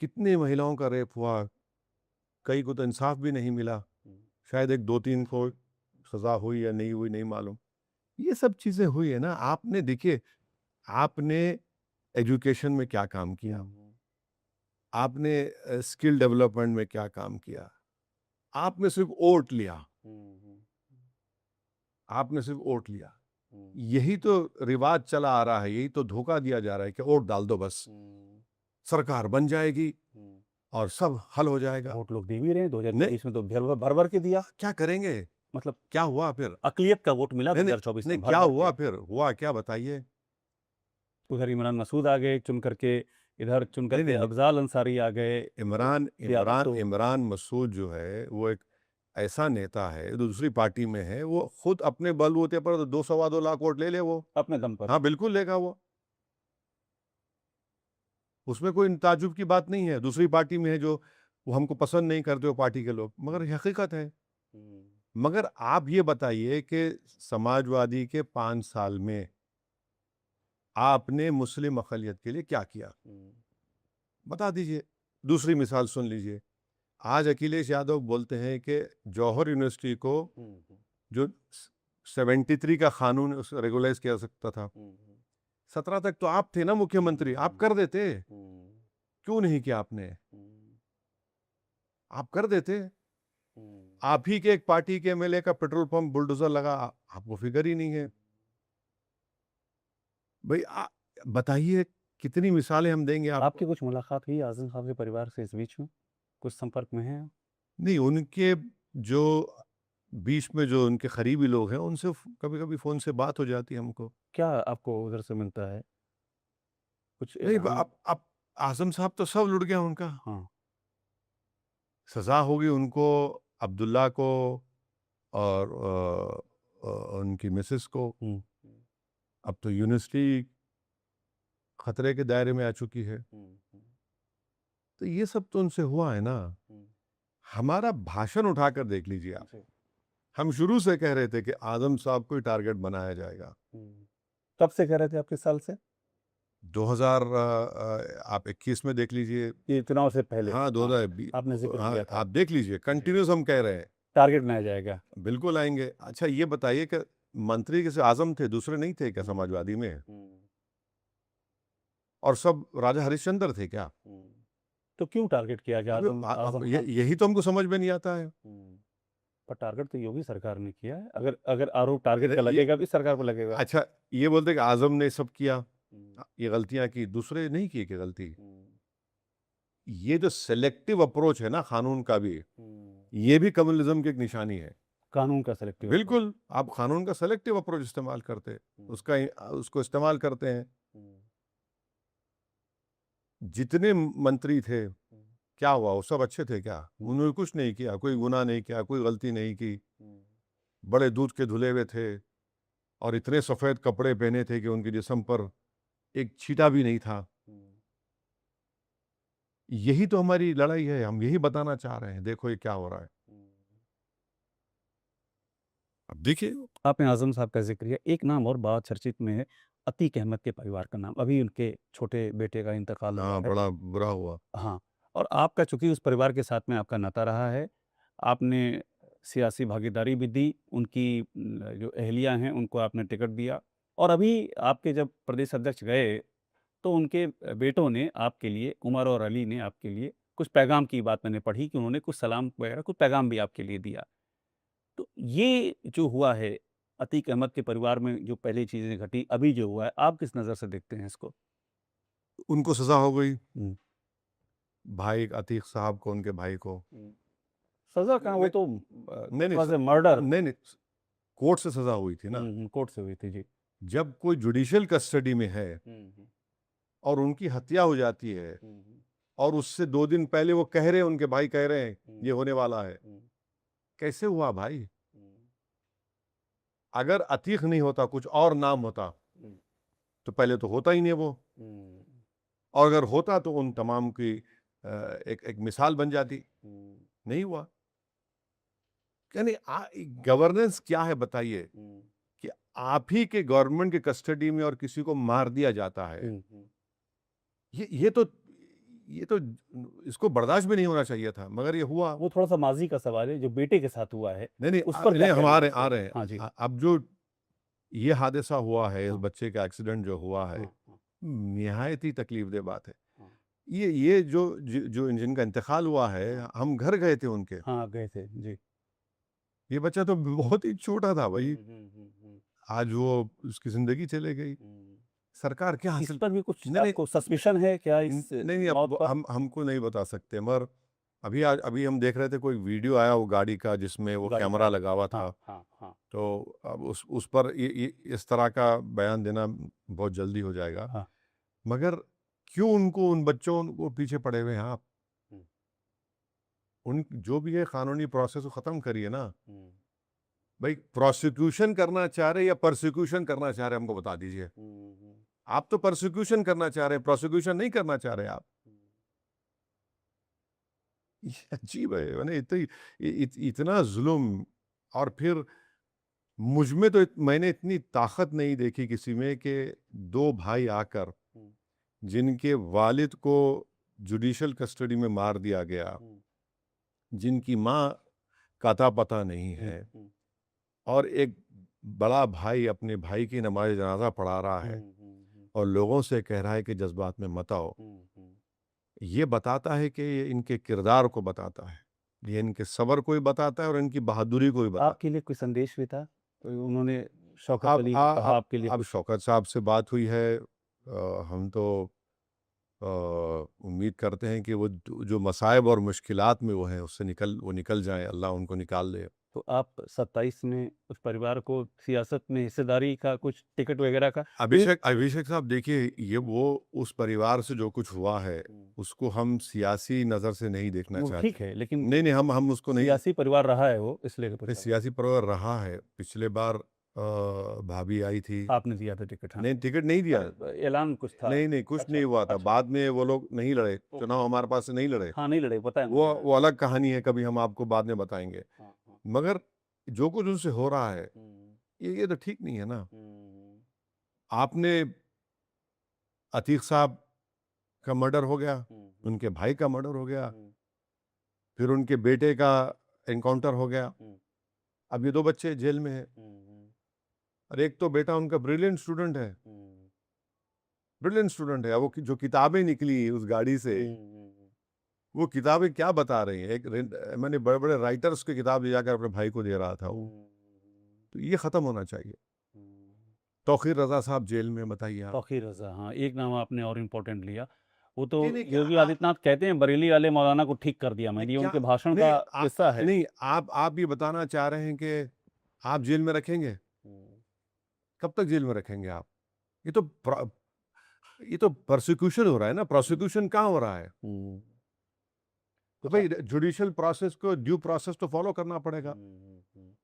कितनी महिलाओं का रेप हुआ, कई को तो इंसाफ भी नहीं मिला, शायद एक दो तीन को सजा हुई या नहीं हुई नहीं मालूम। ये सब चीजें हुई है ना। आपने देखिए, आपने एजुकेशन में क्या काम किया, आपने स्किल डेवलपमेंट में क्या काम किया, आपने सिर्फ वोट लिया, आपने सिर्फ वोट लिया। यही तो रिवाज चला आ रहा है, यही तो धोखा दिया जा रहा है कि वोट डाल दो बस, सरकार बन जाएगी और सब हल हो जाएगा। वोट लोग दे भी रहे हैं, नहीं, 2023 में तो भर भर के दिया। क्या करेंगे? मतलब क्या हुआ फिर? अकलियत का वोट मिला नहीं नहीं 2024 नहीं, में, भर क्या भर हुआ के। फिर? हुआ क्या बताइए? उधर इमरान मसूद आ गए चुन करके, इधर चुन नहीं करके नहीं नहीं, अफजाल अंसारी आ गए। तो इमरान अब इमरान तो इमरान मसूद जो है वो एक ऐसा नेता है, जो दूसरी पार्टी में है, वो खुद अपने बलबूते पर 2 सवा 2 लाख वोट ले ले वो। अपने दम पर। हाँ बिल्कुल लेगा वो, उसमें कोई ताज्जुब की बात नहीं है। दूसरी पार्टी में है जो वो हमको पसंद नहीं करते वो पार्टी के लोग, मगर ये हकीकत है। मगर आप ये बताइए कि समाजवादी के 5 साल में आपने मुस्लिम अक़लियत के लिए क्या किया? बता दीजिए। दूसरी मिसाल सुन लीजिए। आज अखिलेश यादव बोलते हैं कि जौहर यूनिवर्सिटी को जो 73 का कानून रेगुलाइज किया सकता था, 17 तक तो आप थे ना मुख्यमंत्री, आप कर देते। क्यों नहीं किया आपने? आप कर देते। आप ही के एक पार्टी के एमएलए का पेट्रोल पंप बुलडोजर लगा, आपको फिक्र ही नहीं है। भाई बताइए, कितनी मिसालें हम देंगे आपकी आपको? कुछ मुलाकात हुई आजम साहब के परिवार से इस बीच में? कुछ संपर्क में हैं आप? नहीं, उनके जो बीच में जो उनके करीबी लोग हैं, उनसे कभी कभी फोन से बात हो जाती है हमको। क्या आपको उधर से मिलता है कुछ नहीं, हम? अब आजम साहब तो सब लुट गया उनका। हाँ। सजा होगी उनको, अब्दुल्ला को और उनकी मिसेस को। हम्म। अब तो यूनिवर्सिटी खतरे के दायरे में आ चुकी है। तो ये सब तो उनसे हुआ है ना। हमारा भाषण उठाकर देख लीजिए आप। जी। हम शुरू से कह रहे थे कि आजम साहब को ही टारगेट बनाया जाएगा। कब से कह रहे थे आप, किस साल से? 2000 आप 21 में देख लीजिए। ये चुनाव से पहले? हाँ हाँ, 2020। आपने जिक्र हाँ किया था। आप देख लीजिए, जी। कंटिन्यूस हम कह रहे हैं। टारगेट बनाया जाएगा। बिल्कुल आएंगे। अच्छा ये बताइए कि मंत्री कैसे आजम थे, दूसरे नहीं थे क्या समाजवादी में? और सब राजा हरिश्चंद्र थे क्या? तो क्यों टारगेट किया गया अबे आजम आजम खान? यही तो हमको समझ में नहीं आता है। पर टारगेट तो योगी सरकार ने किया है। अगर अगर आरोप टारगेट अरे का ये, लगेगा भी, सरकार पर लगेगा। अच्छा ये बोलते कि आजम ने सब किया, ये गलतियां की, दूसरे नहीं की क्या गलती? ये जो सेलेक्टिव अप्रोच है ना कानून का भी, ये भी कम्युनिज्म की एक निशानी है। कानून का सेलेक्टिव अप्रोच। बिल्कुल, आप कानून का सेलेक्टिव अप्रोच इस्तेमाल करते, उसका उसको इस्तेमाल करते हैं। जितने मंत्री थे, क्या हुआ? वो सब अच्छे थे क्या? उन्होंने कुछ नहीं किया, कोई गुनाह नहीं किया, कोई गलती नहीं की, बड़े दूध के धुले हुए थे और इतने सफेद कपड़े पहने थे कि उनके जिस्म पर एक छींटा भी नहीं था। यही तो हमारी लड़ाई है, हम यही बताना चाह रहे हैं, देखो ये क्या हो रहा है। अब देखिए। आपने आजम साहब का जिक्र किया, एक नाम और बहुत चर्चित में है, अतीक अहमद के परिवार का नाम। अभी उनके छोटे बेटे का इंतकाल हुआ हाँ है। बड़ा बुरा हुआ। हाँ। और आपका चूंकि उस परिवार के साथ में आपका नाता रहा है, आपने सियासी भागीदारी भी दी, उनकी जो अहलिया हैं उनको आपने टिकट दिया। और अभी आपके जब प्रदेश अध्यक्ष गए, तो उनके बेटों ने आपके लिए, उमर और अली ने आपके लिए कुछ पैगाम की बात मैंने पढ़ी कि उन्होंने कुछ सलाम वगैरह कुछ पैगाम भी आपके लिए दिया। तो ये जो हुआ है अतीक अहमद के परिवार में, जो पहली चीज़ें घटी, अभी जो हुआ है, आप किस नज़र से देखते हैं इसको? उनको सजा हो गई, हम्म। भाई अतीक साहब को, उनके भाई को। सजा कहाँ, वो नहीं तो नहीं नहीं, वॉज ए मर्डर। नहीं नहीं, कोर्ट से सजा हुई थी ना। कोर्ट से हुई थी जी। जब कोई जुडिशियल कस्टडी में है और उनकी हत्या हो जाती है, और उससे 2 दिन पहले वो कह रहे हैं, उनके भाई कह रहे हैं ये होने वाला है, कैसे हुआ भाई? अगर अतीक नहीं होता, कुछ और नाम होता, तो पहले तो होता ही नहीं वो। और अगर होता तो उन तमाम की एक एक मिसाल बन जाती। नहीं हुआ। यानी गवर्नेंस क्या है बताइए, कि आप ही के गवर्नमेंट के कस्टडी में और किसी को मार दिया जाता है। ये तो ये तो इसको बर्दाश्त भी नहीं होना चाहिए था, मगर ये हुआ। वो थोड़ा-सा माज़ी का सवाल है, जो बेटे के साथ हुआ है, नहीं, नहीं, उस पर नहीं, क्या हम कहना आ है रहे आ आपके? रहे हैं। हाँ जी। अब जो ये हादसा हुआ है, इस हाँ, बच्चे का एक्सीडेंट जो हुआ है, हाँ, हाँ, निहायत ही तकलीफ़देह बात है। हाँ। ये जो जिनका इंतकाल हुआ है, हाँ, हम घर गए थे उनके। हाँ, गए थे। जी। ये बच्चा तो बहुत ही छोटा था हुँ, भाई, हुँ, हुँ, हुँ, आज वो उसकी ज़िंदगी चले गई। हुँ। सरकार क्या इस हासिल। पर भी कुछ नहीं, नहीं, आपको सस्पिशन है क्या इस नहीं, नहीं, मौत अब पर? हमको नहीं बता सकते, मगर अभी हम देख रहे थे, कोई वीडियो आया वो गाड़ी का जिसमें वो गाड़ी कैमरा का? लगा हुआ हाँ, था। हाँ, हाँ। तो अब उस पर ये इस तरह का बयान देना बहुत जल्दी हो जाएगा। हाँ। मगर क्यों उनको, उन बच्चों को पीछे पड़े हुए हैं आप? हुँ, उन जो भी है कानूनी प्रोसेस को ख़त्म करिए ना। हुँ, भाई प्रोसिक्यूशन करना चाह रहे हैं या परसिक्यूशन करना चाह रहे हैं, हमको बता दीजिए। हुँ, हुँ, आप तो परसिक्यूशन करना चाह रहे हैं, प्रोसिक्यूशन नहीं करना चाह रहे आप। हुँ। ये अजीब है, मैंने इतना जुल्म। और फिर मुझ में तो मैंने इतनी ताकत नहीं देखी किसी में कि दो भाई आकर, हुँ, जिनके वालिद को जुडिशल कस्टडी में मार दिया गया, हुँ, जिनकी माँ का अता पता नहीं हुँ, है, हुँ, और एक बड़ा भाई अपने भाई की नमाज जनाजा पढ़ा रहा हुँ, है हुँ, हुँ, और लोगों से कह रहा है कि जज्बात में मत आओ। हुँ, हुँ। ये बताता है कि ये इनके किरदार को बताता है, ये इनके सब्र को भी बताता है और इनकी बहादुरी को भी बताता आपके लिए कोई संदेश भी था? कोई उन्होंने है। शौकत अली कहा आपके लिए अब कुछ? शौकत साहब से बात हुई है। हम तो अ, उम्मीद करते हैं कि वो जो मसाइब और मुश्किलात में वो हैं, उससे वो निकल जाएँ, अल्लाह उनको निकाल दे। तो आप 27 में उस परिवार को सियासत में हिस्सेदारी का कुछ टिकट वगैरह का? क्योंकि अभिषेक साहब देखिए, ये वो उस परिवार से जो कुछ हुआ है, हुँ, उसको हम सियासी नज़र से नहीं देखना वो ठीक चाहते। है, लेकिन नहीं, नहीं, हम उसको नहीं। सियासी परिवार रहा है वो, इसलिए नहीं, पूछा मैं। सियासी परिवार रहा है। पिछले बार भाभी आई थी। आपने दिया था टिकट, हाँ। नहीं, टिकट नहीं दिया। ऐलान कुछ था। नहीं, नहीं, कुछ अच्छा, नहीं हुआ था। अच्छा। बाद में वो लोग नहीं लड़े, ओके। चुनाव हमारे पास से नहीं लड़े। हाँ, नहीं लड़े, पता है वो मुझे। वो अलग कहानी है, कभी हम आपको बाद में बताएँगे। हाँ, हाँ। मगर जो कुछ उनसे हो रहा है, हुँ, ये तो ठीक नहीं है ना। हुँ, आपने अतीक साहब का मर्डर हो गया, हुँ, हुँ, उनके भाई का मर्डर हो गया, हुँ, फिर उनके बेटे का एनकाउंटर हो गया, हुँ, अब ये 2 बच्चे जेल में हैं। हुँ, हुँ, और एक तो बेटा उनका ब्रिलियंट स्टूडेंट है, हुँ, ब्रिलियंट स्टूडेंट है। अब वो जो किताबें निकली उस गाड़ी से, हुँ, हुँ, वो किताबें क्या बता रही हैं? मैंने बड़े-बड़े राइटर्स की किताब ले जाकर अपने भाई को दे रहा था वो। हुँ, तो ये ख़त्म होना चाहिए। हुँ। तौक़ीर रज़ा साहब जेल में, बताइए आप। तौक़ीर रज़ा, हाँ, एक नाम आपने और इम्पोर्टेंट लिया। वो तो नहीं, नहीं, क्या योगी आदित्यनाथ कहते हैं बरेली वाले मौलाना को ठीक कर दिया नहीं, मैंने, ये क्या उनके भाषण नहीं, का किस्सा है। नहीं, आप ये बताना चाह रहे हैं कि आप जेल में रखेंगे? हुँ, कब तक जेल में रखेंगे आप? ये तो ये तो प्रोसिक्यूशन हो रहा है ना, हुँ, प्रोसिक्यूशन कहाँ हो रहा है? हुँ, तो अच्छा। भाई जुडिशियल प्रोसेस को, ड्यू प्रोसेस तो फ़ॉलो करना पड़ेगा। हुँ, हुँ, हुँ,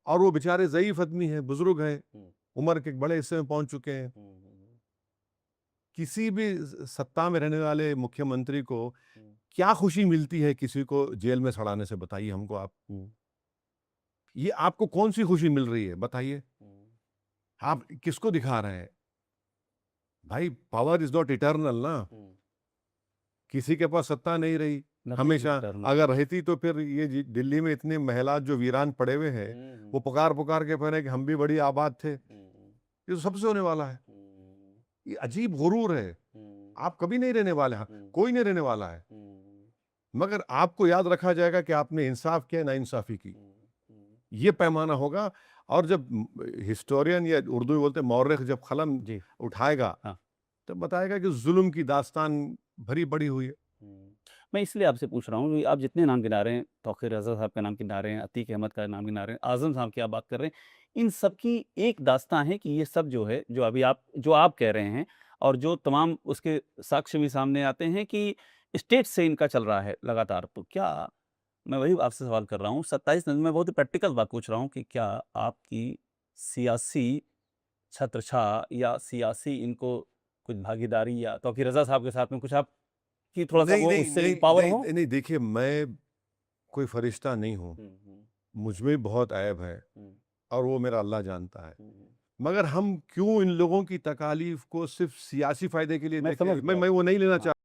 और वो बेचारे ज़ईफ़ आदमी हैं, बुज़ुर्ग हैं, हुँ, उम्र के एक बड़े हिस्से में पहुँच चुके हैं। हुँ, हुँ, किसी भी सत्ता में रहने वाले मुख्यमंत्री को हुँ, क्या खुशी मिलती है किसी को जेल में सड़ाने से, बताइए हमको आप। हुँ, ये आपको कौन-सी खुशी मिल रही है, बताइए? हुँ, आप किसको दिखा रहे हैं? भाई पावर इज़ नॉट इटर्नल ना। हुँ। किसी के पास सत्ता नहीं रही नथिंग इज़ हमेशा। इटर्नल। अगर रहती तो फिर ये दिल्ली में इतने महलात जो वीरान पड़े हुए हैं, हुँ, वो हुँ, पुकार-पुकार के कह रहे हैं कि हम भी बड़ी आबाद थे। ये हुँ, तो सबसे होने वाला है। हुँ, ये अजीब गुरूर है। हुँ, आप कभी नहीं रहने वाले हैं, हुँ, कोई नहीं रहने वाला है। हुँ, मगर आपको याद रखा जाएगा कि आपने इंसाफ किया, नाइंसाफ़ी की। हुँ, हुँ। ये पैमाना होगा। और जब हिस्टोरियन या उर्दू में बोलते हैं मौर्रिख़, जब कलम जी, उठाएगा, हाँ। तब बताएगा कि ज़ुल्म की दास्तान भरी पड़ी हुई है। हुँ। मैं इसलिए आपसे पूछ रहा हूँ कि आप जितने नाम गिना रहे हैं, तौक़ीर रज़ा साहब का नाम गिना रहे हैं, अतीक अहमद का नाम गिना रहे हैं, आज़म साहब की आप बात कर रहे हैं, इन सब की एक दास्ताँ है कि ये सब जो है, जो आप कह रहे हैं और जो तमाम उसके साक्ष्य भी सामने आते हैं कि स्टेट से इनका चल रहा है लगातार। तो क्या मैं वही आपसे सवाल कर रहा हूँ, 27 नवंबर में बहुत ही प्रैक्टिकल बात पूछ रहा हूँ कि क्या आपकी सियासी छत्रछाया या सियासी इनको कुछ भागीदारी या तौक़ीर रज़ा साहब के साथ में कुछ आप कि थोड़ा-सा नहीं, वो नहीं, उससे नहीं, एम्पावर नहीं, हो? नहीं, देखिए, मैं कोई फरिश्ता नहीं हूँ। हुँ, हुँ, मुझ में बहुत ऐब है हुँ, और वो मेरा अल्लाह जानता है। हुँ। मगर हम क्यों इन लोगों की तकालीफ को सिर्फ़ सियासी फ़ायदे के लिए मैं समझ देखें? गया। मैं वो नहीं लेना हाँ। चाह